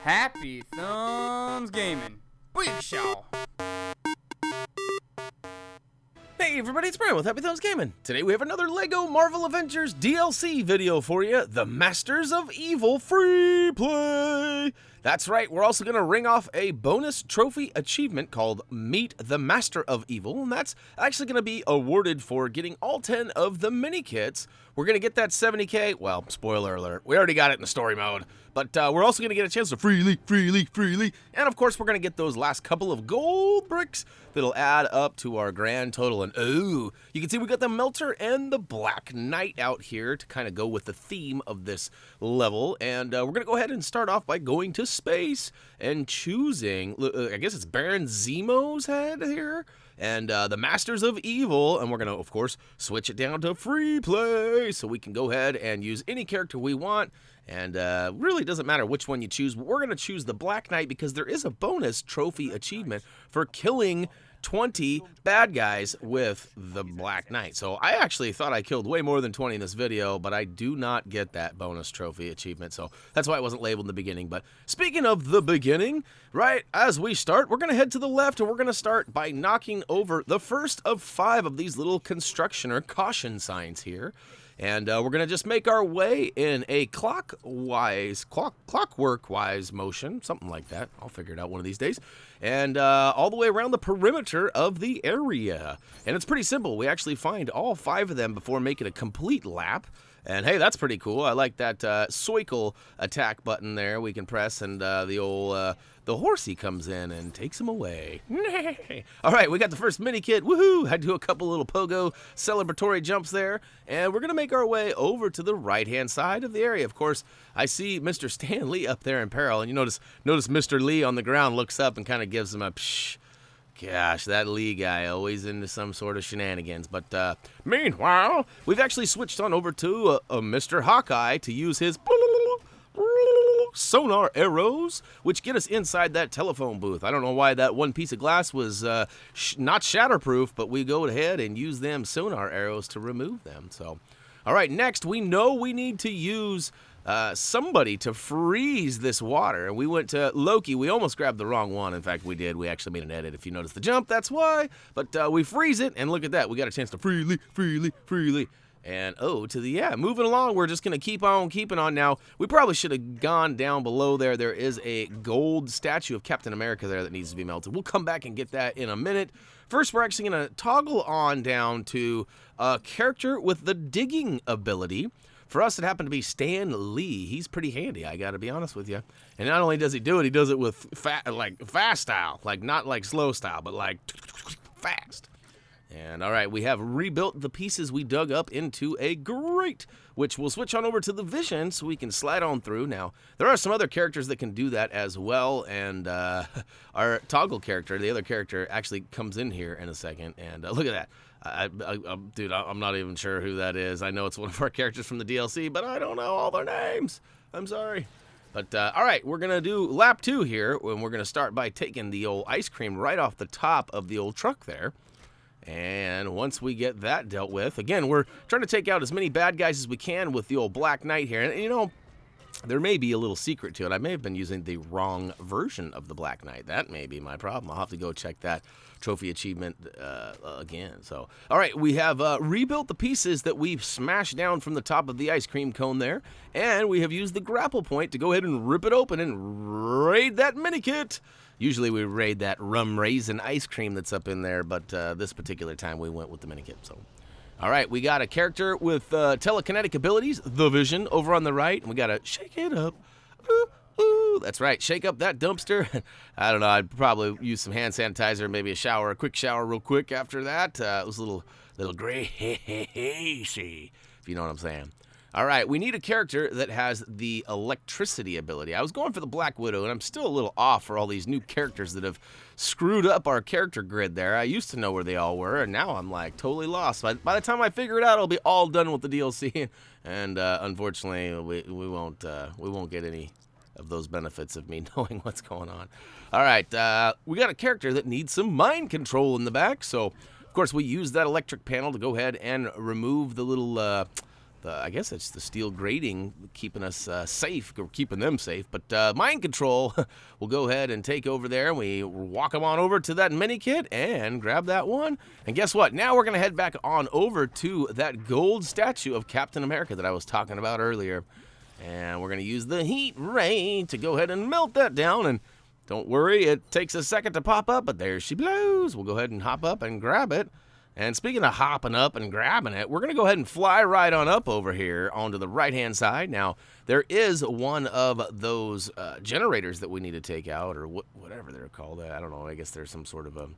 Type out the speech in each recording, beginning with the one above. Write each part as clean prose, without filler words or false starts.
Happy Thumbs Gaming. Big show. Hey everybody, it's Brian with HappyThumbsGaming. Today we have another LEGO Marvel Avengers DLC video for you, The Masters of Evil Free Play. That's right, we're also going to ring off a bonus trophy achievement called Meet the Master of Evil, and that's actually going to be awarded for getting all 10 of the mini-kits. We're going to get that 70k, well, spoiler alert, we already got it in the story mode, but we're also going to get a chance to freely, and of course we're going to get those last couple of gold bricks that'll add up to our grand total. And oh, you can see we got the Melter and the Black Knight out here to kind of go with the theme of this level, and we're going to go ahead and start off by going to space and choosing, I guess it's Baron Zemo's head here, and the Masters of Evil, and we're going to, of course, switch it down to free play, so we can go ahead and use any character we want, and really doesn't matter which one you choose. We're going to choose the Black Knight because there is a bonus trophy achievement for killing 20 bad guys with the Black Knight. So I actually thought I killed way more than 20 in this video, but I do not get that bonus trophy achievement, so that's why it wasn't labeled in the beginning. But speaking of the beginning, right as we start, we're going to head to the left, and we're going to start by knocking over the first of 5 of these little construction or caution signs here. And we're going to just make our way in a clockwork-wise motion, something like that. I'll figure it out one of these days. And all the way around the perimeter of the area. And it's pretty simple. We actually find all 5 of them before making a complete lap. And hey, that's pretty cool. I like that cycle attack button there we can press, and the horsey comes in and takes him away. All right, we got the first mini kit. Woohoo! Had to do a couple little pogo celebratory jumps there, and we're gonna make our way over to the right-hand side of the area. Of course, I see Mr. Stan Lee up there in Peril, and you notice Mr. Lee on the ground looks up and kind of gives him a psh. Gosh, that Lee guy always into some sort of shenanigans. But meanwhile, we've actually switched on over to Mr. Hawkeye to use his sonar arrows, which get us inside that telephone booth. I don't know why that one piece of glass was not shatterproof, but we go ahead and use them sonar arrows to remove them. So, all right, next we know we need to use somebody to freeze this water, and we went to Loki. We almost grabbed the wrong one. In fact, we did. We actually made an edit. If you notice the jump, that's why. But we freeze it, and look at that. We got a chance to freely. And oh, moving along, we're just going to keep on keeping on. Now, we probably should have gone down below there. There is a gold statue of Captain America there that needs to be melted. We'll come back and get that in a minute. First, we're actually going to toggle on down to a character with the digging ability. For us, it happened to be Stan Lee. He's pretty handy, I gotta be honest with you. And not only does he do it, he does it with fast style. Like, not like slow style, but like fast. And all right, we have rebuilt the pieces we dug up into a grate, which we'll switch on over to the vision so we can slide on through. Now, there are some other characters that can do that as well, and our toggle character, the other character, actually comes in here in a second, and look at that. Dude, I'm not even sure who that is. I know it's one of our characters from the DLC, but I don't know all their names. I'm sorry. But, all right, we're going to do lap 2 here, and we're going to start by taking the old ice cream right off the top of the old truck there. And once we get that dealt with, again, we're trying to take out as many bad guys as we can with the old Black Knight here. And, you know, there may be a little secret to it. I may have been using the wrong version of the Black Knight. That may be my problem. I'll have to go check that trophy achievement again. So, all right, we have rebuilt the pieces that we've smashed down from the top of the ice cream cone there, and we have used the grapple point to go ahead and rip it open and raid that mini kit. Usually we raid that rum raisin ice cream that's up in there, but this particular time we went with the mini kit. So, all right, we got a character with telekinetic abilities, the Vision, over on the right, and we got to shake it up. Ooh, that's right, shake up that dumpster. I don't know, I'd probably use some hand sanitizer, maybe a quick shower real quick after that. It was a little greasy, if you know what I'm saying. All right, we need a character that has the electricity ability. I was going for the Black Widow, and I'm still a little off for all these new characters that have screwed up our character grid there. I used to know where they all were, and now I'm like totally lost. By the time I figure it out, I'll be all done with the DLC, and unfortunately, we won't get any of those benefits of me knowing what's going on. All right, we got a character that needs some mind control in the back, so of course we use that electric panel to go ahead and remove the little I guess it's the steel grating keeping us safe, or keeping them safe. But Mind Control will go ahead and take over there. And we walk them on over to that Minikit and grab that one. And guess what? Now we're going to head back on over to that gold statue of Captain America that I was talking about earlier. And we're going to use the heat ray to go ahead and melt that down. And don't worry, it takes a second to pop up, but there she blows. We'll go ahead and hop up and grab it. And speaking of hopping up and grabbing it, we're going to go ahead and fly right on up over here onto the right-hand side. Now, there is one of those generators that we need to take out, or whatever they're called. I don't know. I guess there's some sort of a...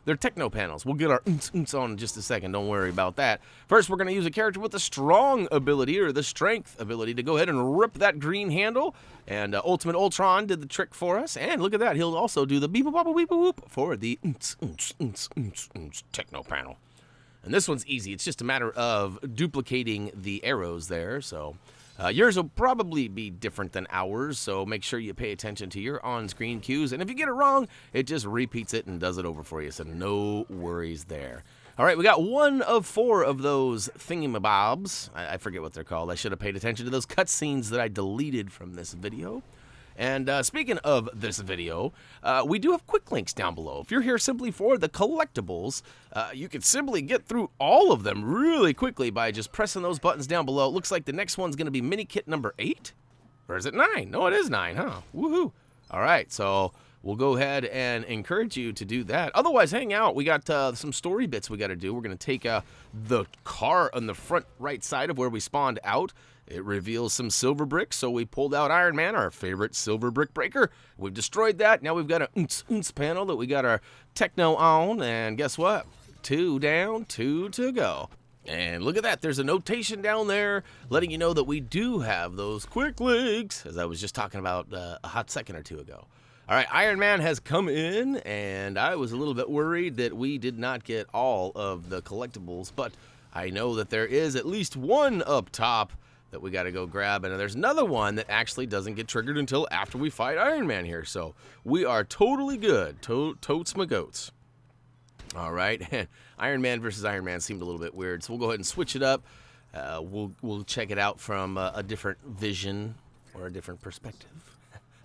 They're techno panels. We'll get our on in just a second. Don't worry about that. First, we're going to use a character with the strong ability, or the strength ability, to go ahead and rip that green handle. And Ultimate Ultron did the trick for us. And look at that. He'll also do the beep-a-bop-a-weep-a-whoop for the techno panel. And this one's easy. It's just a matter of duplicating the arrows there. So yours will probably be different than ours, so make sure you pay attention to your on-screen cues. And if you get it wrong, it just repeats it and does it over for you, so no worries there. All right, we got 1 of 4 of those thingamabobs. I forget what they're called. I should have paid attention to those cutscenes that I deleted from this video. And speaking of this video, we do have quick links down below. If you're here simply for the collectibles, you can simply get through all of them really quickly by just pressing those buttons down below. It looks like the next one's going to be Minikit number 8? Or is it 9? No, it is 9, huh? Woohoo! All right, so we'll go ahead and encourage you to do that. Otherwise, hang out. We got some story bits we got to do. We're going to take the car on the front right side of where we spawned out. It reveals some silver bricks, so we pulled out Iron Man, our favorite silver brick breaker. We've destroyed that. Now we've got an oonce panel that we got our techno on, and guess what? 2 down, 2 to go. And look at that. There's a notation down there letting you know that we do have those quick links, as I was just talking about a hot second or two ago. All right, Iron Man has come in, and I was a little bit worried that we did not get all of the collectibles, but I know that there is at least one up top that we got to go grab, and there's another one that actually doesn't get triggered until after we fight Iron Man here, so we are totally good. Totes my goats. All right, and Iron Man versus Iron Man seemed a little bit weird, so we'll go ahead and switch it up. We'll check it out from a different vision or a different perspective.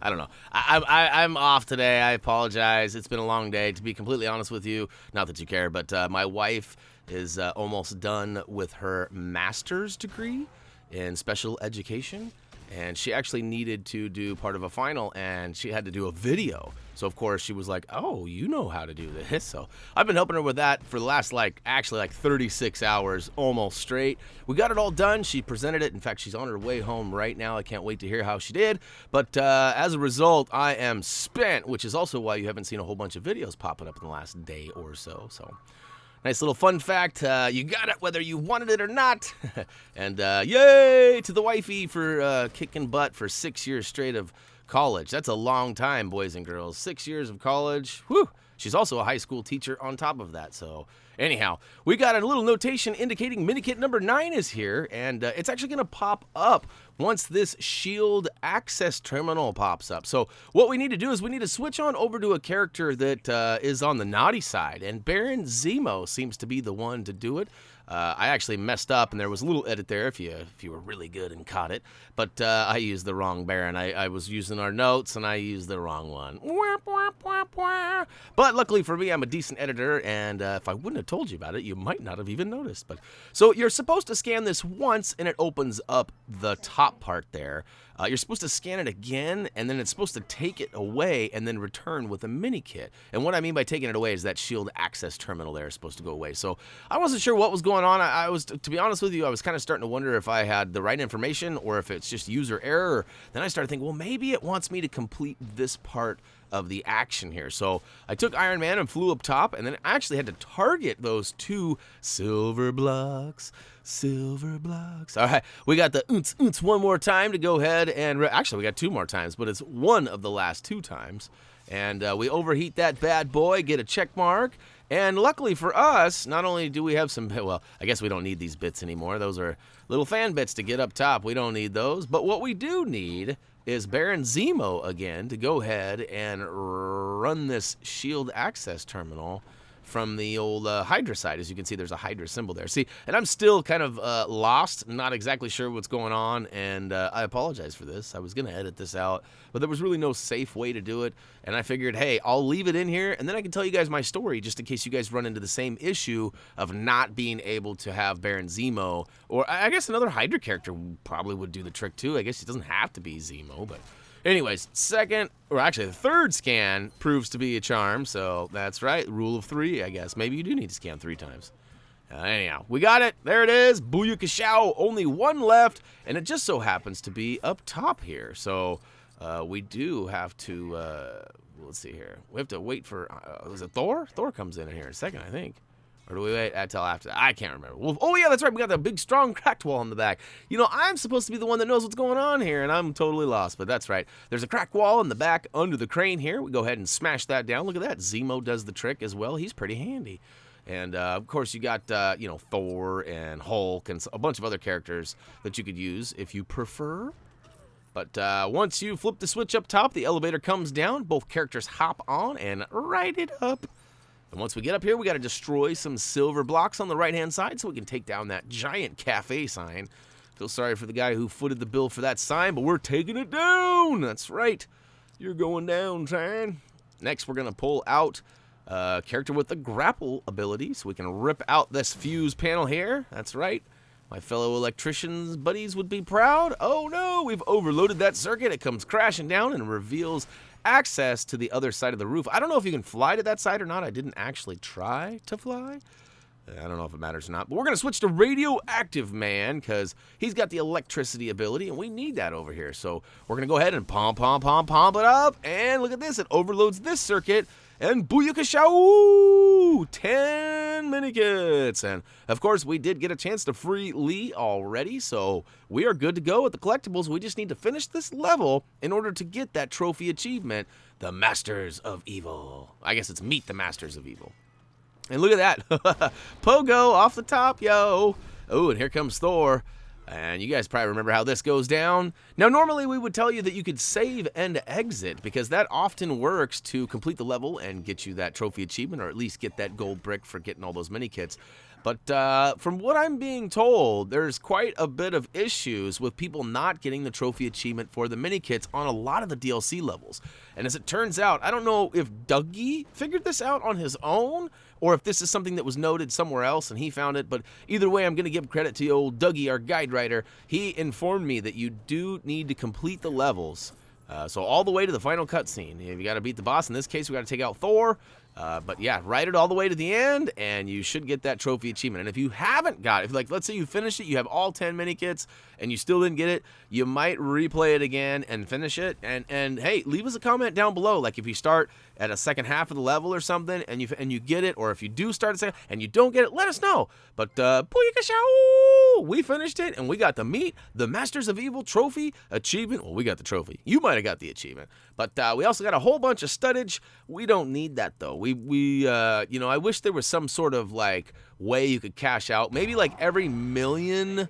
I don't know. I'm off today. I apologize. It's been a long day, to be completely honest with you. Not that you care, but my wife is almost done with her master's degree in special education, and she actually needed to do part of a final, and she had to do a video. So of course she was like, oh, you know how to do this. So I've been helping her with that for the last actually 36 hours almost straight. We got it all done. She presented it. In fact, she's on her way home right now. I can't wait to hear how she did. But as a result, I am spent, which is also why you haven't seen a whole bunch of videos popping up in the last day or so. So nice little fun fact. You got it whether you wanted it or not. And yay to the wifey for kicking butt for 6 years straight of college. That's a long time, boys and girls. 6 years of college. Whew. She's also a high school teacher on top of that. So anyhow, we got a little notation indicating Minikit number 9 is here, and it's actually going to pop up once this shield access terminal pops up. So what we need to do is we need to switch on over to a character that is on the naughty side, and Baron Zemo seems to be the one to do it. I actually messed up, and there was a little edit there if you were really good and caught it. But I used the wrong Baron. I was using our notes, and I used the wrong one. But luckily for me, I'm a decent editor, and if I wouldn't have told you about it, you might not have even noticed. But so you're supposed to scan this once, and it opens up the top part there. You're supposed to scan it again, and then it's supposed to take it away and then return with a Minikit. And what I mean by taking it away is that shield access terminal there is supposed to go away. So I wasn't sure what was going on. I was, to be honest with you, I was kind of starting to wonder if I had the right information or if it's just user error. Then I started thinking, well, maybe it wants me to complete this part of the action here. So I took Iron Man and flew up top, and then I actually had to target those 2 silver blocks. Silver blocks. All right, we got the oonce one more time to go ahead and actually we got 2 more times, but it's one of the last 2 times. And we overheat that bad boy, get a check mark. And luckily for us, not only do we have some, well, I guess we don't need these bits anymore. Those are little fan bits to get up top. We don't need those. But what we do need is Baron Zemo again to go ahead and run this shield access terminal. from the old Hydra side. As you can see, there's a Hydra symbol there. See, and I'm still kind of lost, not exactly sure what's going on, and I apologize for this. I was going to edit this out, but there was really no safe way to do it, and I figured, hey, I'll leave it in here, and then I can tell you guys my story, just in case you guys run into the same issue of not being able to have Baron Zemo, or I guess another Hydra character probably would do the trick too. I guess it doesn't have to be Zemo, but anyways, the third scan proves to be a charm, so that's right, rule of 3, I guess. Maybe you do need to scan 3 times. Anyhow, we got it. There it is. Booyakashow. Only one left, and it just so happens to be up top here. So we do have to, let's see here. We have to wait for, is it Thor? Thor comes in here in a second, I think. Or do we wait until after that? I can't remember. Well, oh, yeah, that's right. We got that big, strong, cracked wall in the back. You know, I'm supposed to be the one that knows what's going on here, and I'm totally lost. But that's right. There's a cracked wall in the back under the crane here. We go ahead and smash that down. Look at that. Zemo does the trick as well. He's pretty handy. And, of course, you got, you know, Thor and Hulk and a bunch of other characters that you could use if you prefer. But once you flip the switch up top, the elevator comes down. Both characters hop on and ride it up. And once we get up here, we got to destroy some silver blocks on the right-hand side so we can take down that giant cafe sign. Feel sorry for the guy who footed the bill for that sign, but we're taking it down. That's right. You're going down, sign. Next, we're going to pull out a character with the grapple ability so we can rip out this fuse panel here. That's right. My fellow electricians buddies would be proud. Oh, no, we've overloaded that circuit. It comes crashing down and reveals access to the other side of the roof. I don't know if you can fly to that side or not. I didn't actually try to fly. I don't know if it matters or not. But we're going to switch to Radioactive Man because he's got the electricity ability, and we need that over here. So we're going to go ahead and pump it up. And look at this. It overloads this circuit. And booyakashow! 10 minikits. And, of course, we did get a chance to free Lee already, so we are good to go with the collectibles. We just need to finish this level in order to get that trophy achievement, the Masters of Evil. I guess it's Meet the Masters of Evil. And look at that. Pogo off the top, yo. Oh, and here comes Thor. And you guys probably remember how this goes down. Now, normally we would tell you that you could save and exit because that often works to complete the level and get you that trophy achievement or at least get that gold brick for getting all those mini kits. But from what I'm being told, there's quite a bit of issues with people not getting the trophy achievement for the mini kits on a lot of the DLC levels. And as it turns out, I don't know if Dougie figured this out on his own or if this is something that was noted somewhere else and he found it, but either way, I'm going to give credit to old Dougie, our guide writer. He informed me that you do need to complete the levels, so all the way to the final cutscene. You got to beat the boss. In this case, we got to take out Thor. But yeah, ride it all the way to the end, and you should get that trophy achievement. And if you haven't got it, if, like, let's say you finished it, you have all 10 mini kits, and you still didn't get it, you might replay it again and finish it. And hey, leave us a comment down below. Like if you start at a second half of the level or something, and you get it, or if you do start a second and you don't get it, let us know. But booyakashow! We finished it, and we got to meet the Masters of Evil trophy achievement. Well, we got the trophy. You might have got the achievement. But we also got a whole bunch of studdage. We don't need that, though. We you know, I wish there was some sort of, like, way you could cash out. Maybe, like, every million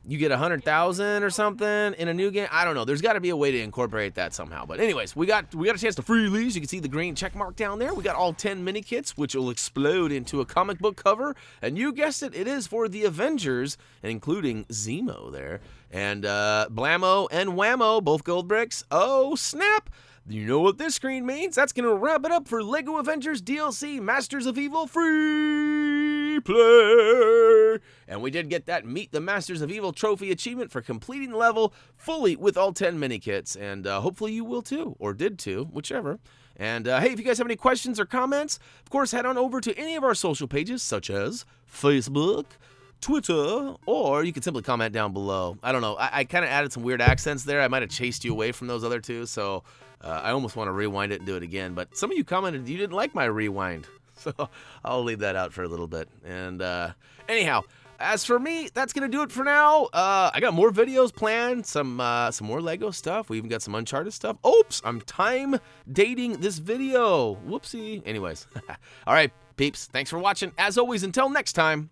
you get 100,000 or something in a new game. I don't know. There's got to be a way to incorporate that somehow. But anyways, we got a chance to free these. You can see the green check mark down there. We got all 10 mini kits, which will explode into a comic book cover. And you guessed it, it is for the Avengers, including Zemo there. And Blammo and Whammo, both gold bricks. Oh, snap! You know what this screen means? That's going to wrap it up for LEGO Avengers DLC Masters of Evil Free Play. And we did get that Meet the Masters of Evil trophy achievement for completing the level fully with all 10 mini kits. And hopefully you will too, or did too, whichever. And hey, if you guys have any questions or comments, of course, head on over to any of our social pages, such as Facebook, Twitter, or you can simply comment down below. I don't know. I kind of added some weird accents there. I might have chased you away from those other two, so I almost want to rewind it and do it again. But some of you commented you didn't like my rewind, so I'll leave that out for a little bit. And anyhow, as for me, that's going to do it for now. I got more videos planned, some more LEGO stuff. We even got some Uncharted stuff. Oops, I'm time dating this video. Whoopsie. Anyways, all right, peeps, thanks for watching. As always, until next time.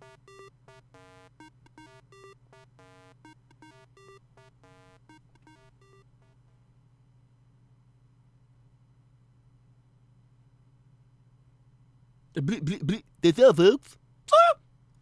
That's all, folks.